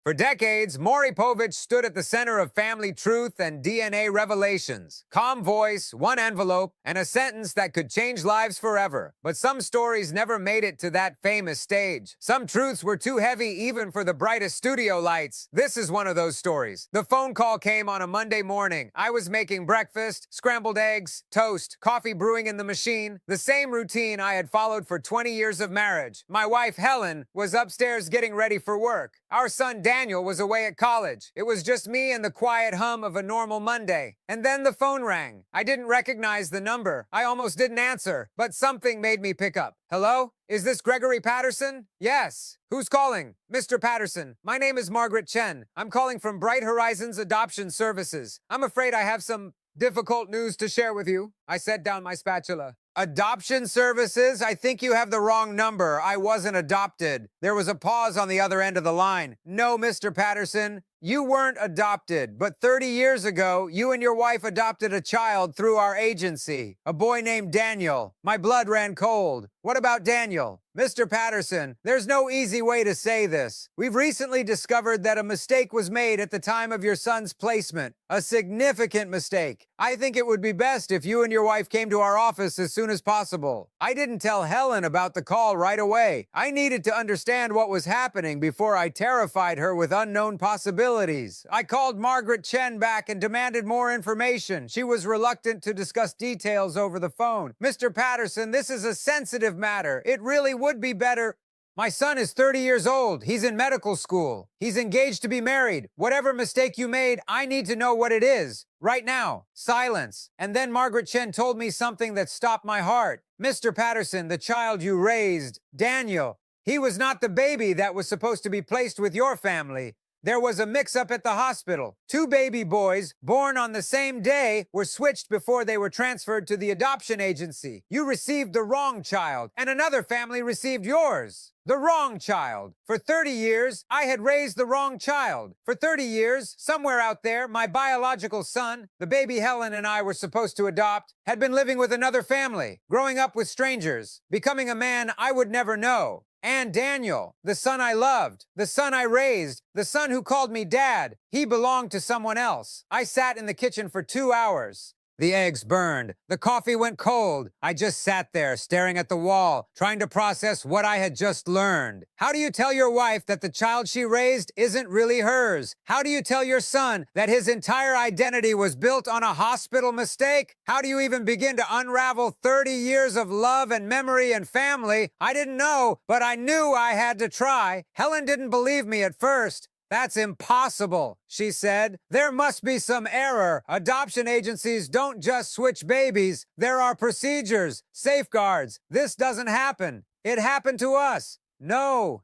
For decades, Maury Povich stood at the center of family truth and DNA revelations. Calm voice, one envelope, and a sentence that could change lives forever. But some stories never made it to that famous stage. Some truths were too heavy even for the brightest studio lights. This is one of those stories. The phone call came on a Monday morning. I was making breakfast, scrambled eggs, toast, coffee brewing in the machine, the same routine I had followed for 20 years of marriage. My wife, Helen, was upstairs getting ready for work. Our son, Daniel, was away at college. It was just me and the quiet hum of a normal Monday. And then the phone rang. I didn't recognize the number. I almost didn't answer, but something made me pick up. Hello? Is this Gregory Patterson? Yes. Who's calling? Mr. Patterson, my name is Margaret Chen. I'm calling from Bright Horizons Adoption Services. I'm afraid I have some difficult news to share with you. I set down my spatula. Adoption services? I think you have the wrong number. I wasn't adopted. There was a pause on the other end of the line. No, Mr. Patterson, you weren't adopted, but 30 years ago, you and your wife adopted a child through our agency, a boy named Daniel. My blood ran cold. What about Daniel? Mr. Patterson, there's no easy way to say this. We've recently discovered that a mistake was made at the time of your son's placement. A significant mistake. I think it would be best if you and your wife came to our office as soon as possible. I didn't tell Helen about the call right away. I needed to understand what was happening before I terrified her with unknown possibilities. I called Margaret Chen back and demanded more information. She was reluctant to discuss details over the phone. Mr. Patterson, this is a sensitive matter. It really would be better. My son is 30 years old. He's in medical school. He's engaged to be married. Whatever mistake you made, I need to know what it is. Right now. Silence. And then Margaret Chen told me something that stopped my heart. Mr. Patterson, the child you raised, Daniel, he was not the baby that was supposed to be placed with your family. There was a mix-up at the hospital. Two baby boys, born on the same day, were switched before they were transferred to the adoption agency. You received the wrong child, and another family received yours. The wrong child. For 30 years, I had raised the wrong child. For 30 years, somewhere out there, my biological son, the baby Helen and I were supposed to adopt, had been living with another family, growing up with strangers, becoming a man I would never know. And Daniel, the son I loved, the son I raised, the son who called me dad, he belonged to someone else. I sat in the kitchen for 2 hours. The eggs burned. The coffee went cold. I just sat there, staring at the wall, trying to process what I had just learned. How do you tell your wife that the child she raised isn't really hers? How do you tell your son that his entire identity was built on a hospital mistake? How do you even begin to unravel 30 years of love and memory and family? I didn't know, but I knew I had to try. Helen didn't believe me at first. That's impossible, she said. There must be some error. Adoption agencies don't just switch babies. There are procedures, safeguards. This doesn't happen. It happened to us. No,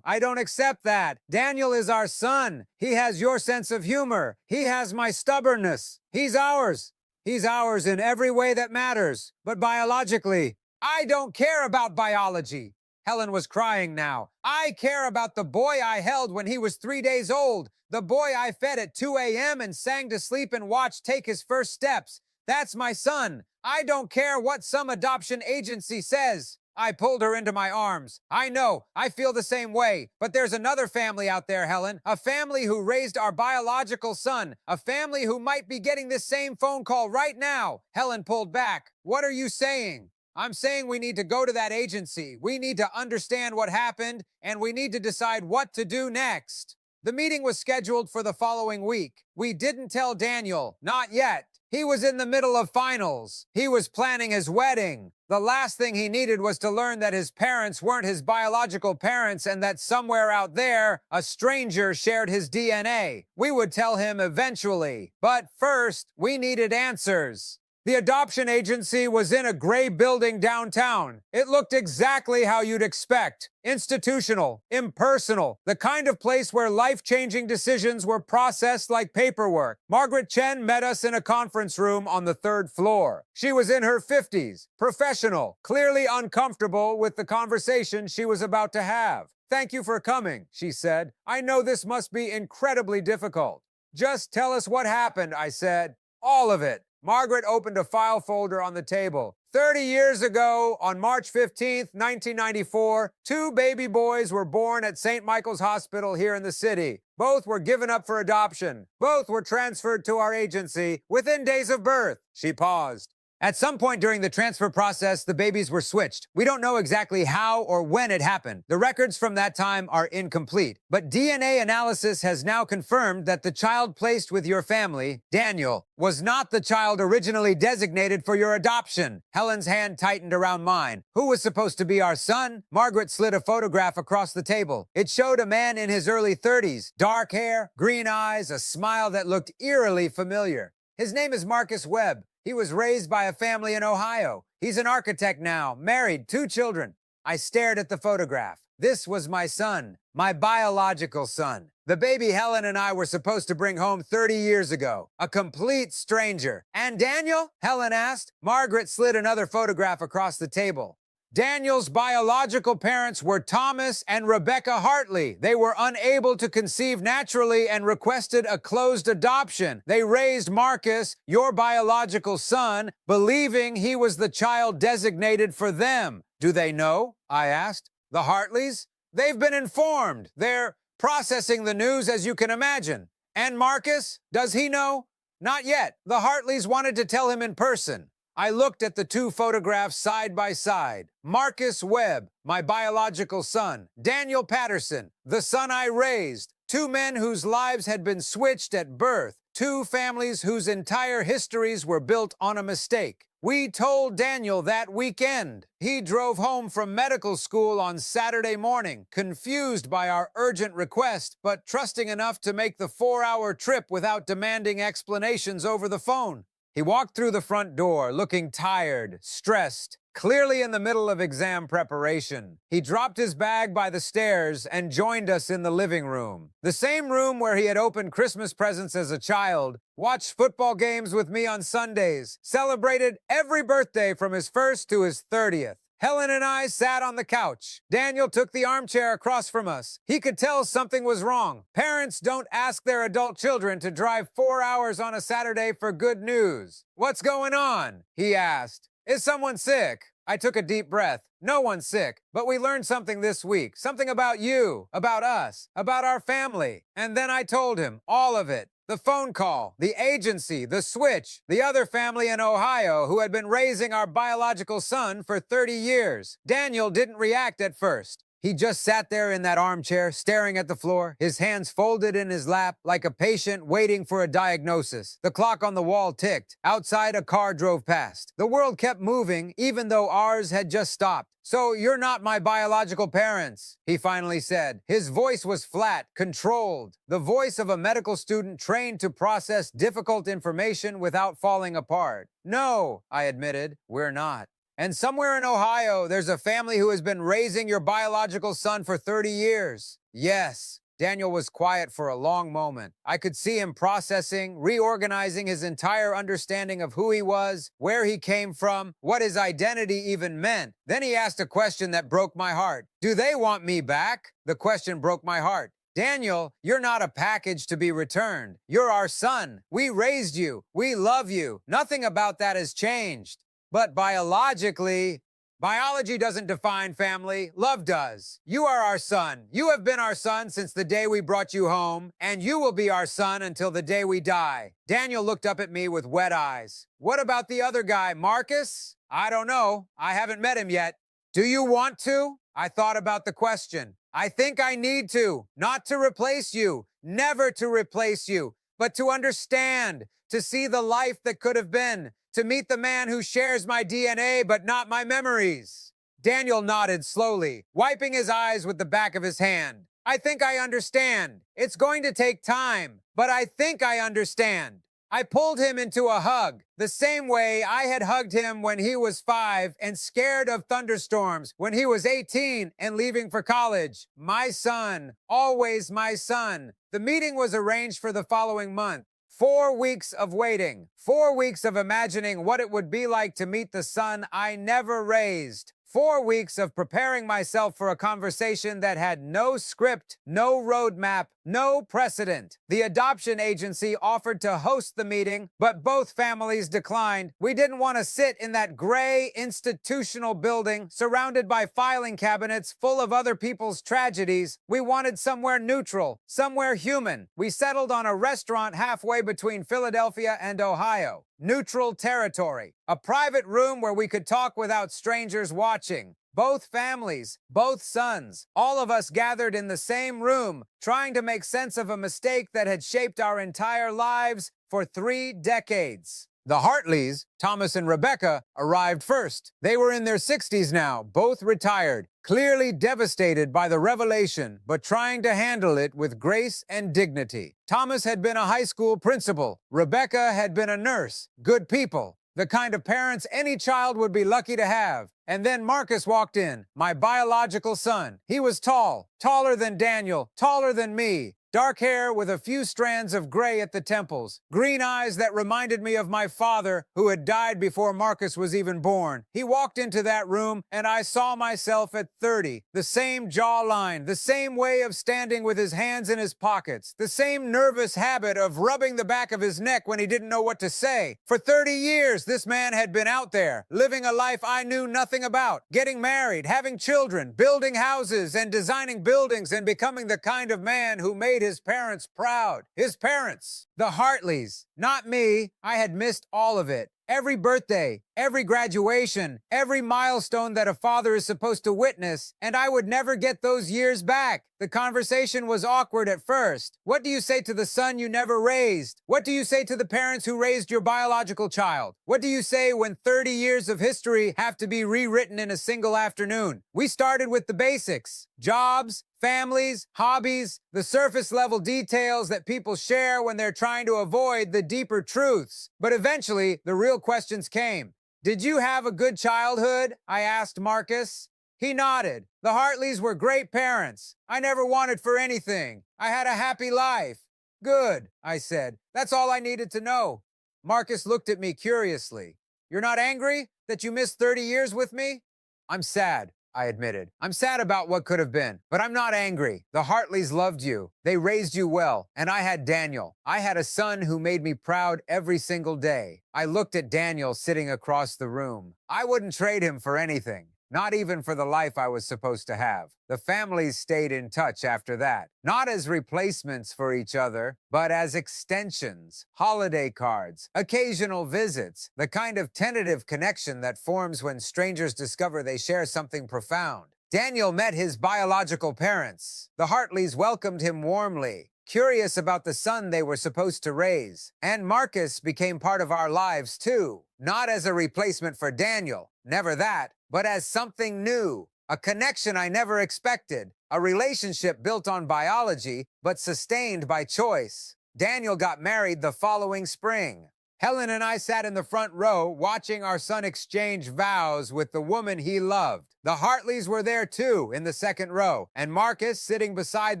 I don't accept that. Daniel is our son. He has your sense of humor. He has my stubbornness. He's ours. He's ours in every way that matters. But biologically, I don't care about biology. Helen was crying now. I care about the boy I held when he was 3 days old, the boy I fed at 2 a.m. and sang to sleep and watched take his first steps. That's my son. I don't care what some adoption agency says. I pulled her into my arms. I know, I feel the same way. But there's another family out there, Helen. A family who raised our biological son. A family who might be getting this same phone call right now. Helen pulled back. What are you saying? I'm saying we need to go to that agency. We need to understand what happened, and we need to decide what to do next. The meeting was scheduled for the following week. We didn't tell Daniel, not yet. He was in the middle of finals. He was planning his wedding. The last thing he needed was to learn that his parents weren't his biological parents and that somewhere out there, a stranger shared his DNA. We would tell him eventually. But first, we needed answers. The adoption agency was in a gray building downtown. It looked exactly how you'd expect. Institutional, impersonal, the kind of place where life-changing decisions were processed like paperwork. Margaret Chen met us in a conference room on the 3rd floor. She was in her 50s, professional, clearly uncomfortable with the conversation she was about to have. Thank you for coming, she said. I know this must be incredibly difficult. Just tell us what happened, I said. All of it. Margaret opened a file folder on the table. 30 years ago, on March 15th, 1994, two baby boys were born at St. Michael's Hospital here in the city. Both were given up for adoption. Both were transferred to our agency within days of birth. She paused. At some point during the transfer process, the babies were switched. We don't know exactly how or when it happened. The records from that time are incomplete. But DNA analysis has now confirmed that the child placed with your family, Daniel, was not the child originally designated for your adoption. Helen's hand tightened around mine. Who was supposed to be our son? Margaret slid a photograph across the table. It showed a man in his early 30s, dark hair, green eyes, a smile that looked eerily familiar. His name is Marcus Webb. He was raised by a family in Ohio. He's an architect now, married, 2 children. I stared at the photograph. This was my son, my biological son. The baby Helen and I were supposed to bring home 30 years ago. A complete stranger. And Daniel? Helen asked. Margaret slid another photograph across the table. Daniel's biological parents were Thomas and Rebecca Hartley. They were unable to conceive naturally and requested a closed adoption. They raised Marcus, your biological son, believing he was the child designated for them. Do they know? I asked. The Hartleys? They've been informed. They're processing the news, as you can imagine. And Marcus? Does he know? Not yet. The Hartleys wanted to tell him in person. I looked at the 2 photographs side by side. Marcus Webb, my biological son. Daniel Patterson, the son I raised. 2 men whose lives had been switched at birth. 2 families whose entire histories were built on a mistake. We told Daniel that weekend. He drove home from medical school on Saturday morning, confused by our urgent request, but trusting enough to make the 4-hour trip without demanding explanations over the phone. He walked through the front door, looking tired, stressed, clearly in the middle of exam preparation. He dropped his bag by the stairs and joined us in the living room. The same room where he had opened Christmas presents as a child, watched football games with me on Sundays, celebrated every birthday from his first to his 30th. Helen and I sat on the couch. Daniel took the armchair across from us. He could tell something was wrong. Parents don't ask their adult children to drive 4 hours on a Saturday for good news. What's going on? He asked. Is someone sick? I took a deep breath. No one's sick, but we learned something this week. Something about you, about us, about our family. And then I told him all of it. The phone call, the agency, the switch, the other family in Ohio who had been raising our biological son for 30 years. Daniel didn't react at first. He just sat there in that armchair, staring at the floor, his hands folded in his lap like a patient waiting for a diagnosis. The clock on the wall ticked. Outside, a car drove past. The world kept moving, even though ours had just stopped. So you're not my biological parents, he finally said. His voice was flat, controlled, the voice of a medical student trained to process difficult information without falling apart. No, I admitted, we're not. And somewhere in Ohio, there's a family who has been raising your biological son for 30 years. Yes. Daniel was quiet for a long moment. I could see him processing, reorganizing his entire understanding of who he was, where he came from, what his identity even meant. Then he asked a question that broke my heart. Do they want me back? The question broke my heart. Daniel, you're not a package to be returned. You're our son. We raised you. We love you. Nothing about that has changed. But biologically, biology doesn't define family, love does. You are our son. You have been our son since the day we brought you home, and you will be our son until the day we die. Daniel looked up at me with wet eyes. What about the other guy, Marcus? I don't know. I haven't met him yet. Do you want to? I thought about the question. I think I need to, not to replace you, never to replace you, but to understand, to see the life that could have been, to meet the man who shares my DNA but not my memories. Daniel nodded slowly, wiping his eyes with the back of his hand. I think I understand. It's going to take time, but I think I understand. I pulled him into a hug, the same way I had hugged him when he was 5 and scared of thunderstorms when he was 18 and leaving for college. My son, always my son. The meeting was arranged for the following month. 4 weeks of waiting, 4 weeks of imagining what it would be like to meet the son I never raised, 4 weeks of preparing myself for a conversation that had no script, no roadmap, no precedent. The adoption agency offered to host the meeting, but both families declined. We didn't want to sit in that gray institutional building surrounded by filing cabinets full of other people's tragedies. We wanted somewhere neutral, somewhere human. We settled on a restaurant halfway between Philadelphia and Ohio. Neutral territory. A private room where we could talk without strangers watching. Both families, both sons, all of us gathered in the same room, trying to make sense of a mistake that had shaped our entire lives for 3 decades. The Hartleys, Thomas and Rebecca, arrived first. They were in their 60s now, both retired, clearly devastated by the revelation, but trying to handle it with grace and dignity. Thomas had been a high school principal. Rebecca had been a nurse. Good people. The kind of parents any child would be lucky to have. And then Marcus walked in, my biological son. He was tall, taller than Daniel, taller than me. Dark hair with a few strands of gray at the temples. Green eyes that reminded me of my father, who had died before Marcus was even born. He walked into that room, and I saw myself at 30. The same jawline, the same way of standing with his hands in his pockets, the same nervous habit of rubbing the back of his neck when he didn't know what to say. For 30 years, this man had been out there, living a life I knew nothing about, getting married, having children, building houses, and designing buildings, and becoming the kind of man who made his parents proud. His parents, the Hartleys, not me. I had missed all of it. Every birthday, every graduation, every milestone that a father is supposed to witness, and I would never get those years back. The conversation was awkward at first. What do you say to the son you never raised? What do you say to the parents who raised your biological child? What do you say when 30 years of history have to be rewritten in a single afternoon? We started with the basics: jobs, families, hobbies, the surface level details that people share when they're trying to avoid the deeper truths. But eventually, the real questions came. Did you have a good childhood? I asked Marcus. He nodded. The Hartleys were great parents. I never wanted for anything. I had a happy life. Good, I said. That's all I needed to know. Marcus looked at me curiously. You're not angry that you missed 30 years with me? I'm sad, I admitted. I'm sad about what could have been, but I'm not angry. The Hartleys loved you. They raised you well, and I had Daniel. I had a son who made me proud every single day. I looked at Daniel sitting across the room. I wouldn't trade him for anything. Not even for the life I was supposed to have. The families stayed in touch after that. Not as replacements for each other, but as extensions, holiday cards, occasional visits, the kind of tentative connection that forms when strangers discover they share something profound. Daniel met his biological parents. The Hartleys welcomed him warmly, curious about the son they were supposed to raise. And Marcus became part of our lives too. Not as a replacement for Daniel, never that, but as something new, a connection I never expected, a relationship built on biology, but sustained by choice. Daniel got married the following spring. Helen and I sat in the front row watching our son exchange vows with the woman he loved. The Hartleys were there too, in the second row, and Marcus sitting beside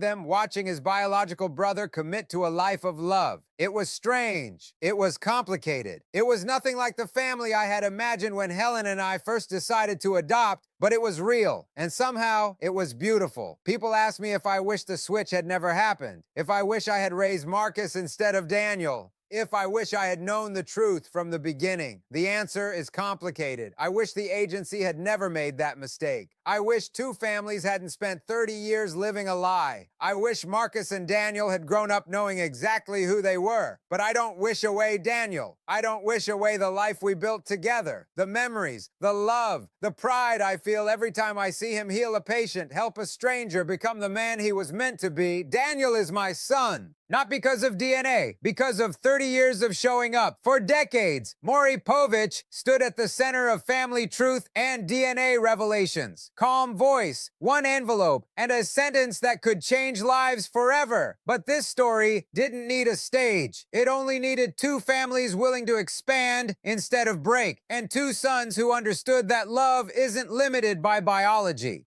them watching his biological brother commit to a life of love. It was strange. It was complicated. It was nothing like the family I had imagined when Helen and I first decided to adopt, but it was real, and somehow it was beautiful. People ask me if I wish the switch had never happened, if I wish I had raised Marcus instead of Daniel. If I wish I had known the truth from the beginning. The answer is complicated. I wish the agency had never made that mistake. I wish 2 families hadn't spent 30 years living a lie. I wish Marcus and Daniel had grown up knowing exactly who they were. But I don't wish away Daniel. I don't wish away the life we built together. The memories, the love, the pride I feel every time I see him heal a patient, help a stranger, become the man he was meant to be. Daniel is my son. Not because of DNA, because of 30 years of showing up. For decades, Maury Povich stood at the center of family truth and DNA revelations. Calm voice, one envelope, and a sentence that could change lives forever. But this story didn't need a stage. It only needed 2 families willing to expand instead of break, and 2 sons who understood that love isn't limited by biology.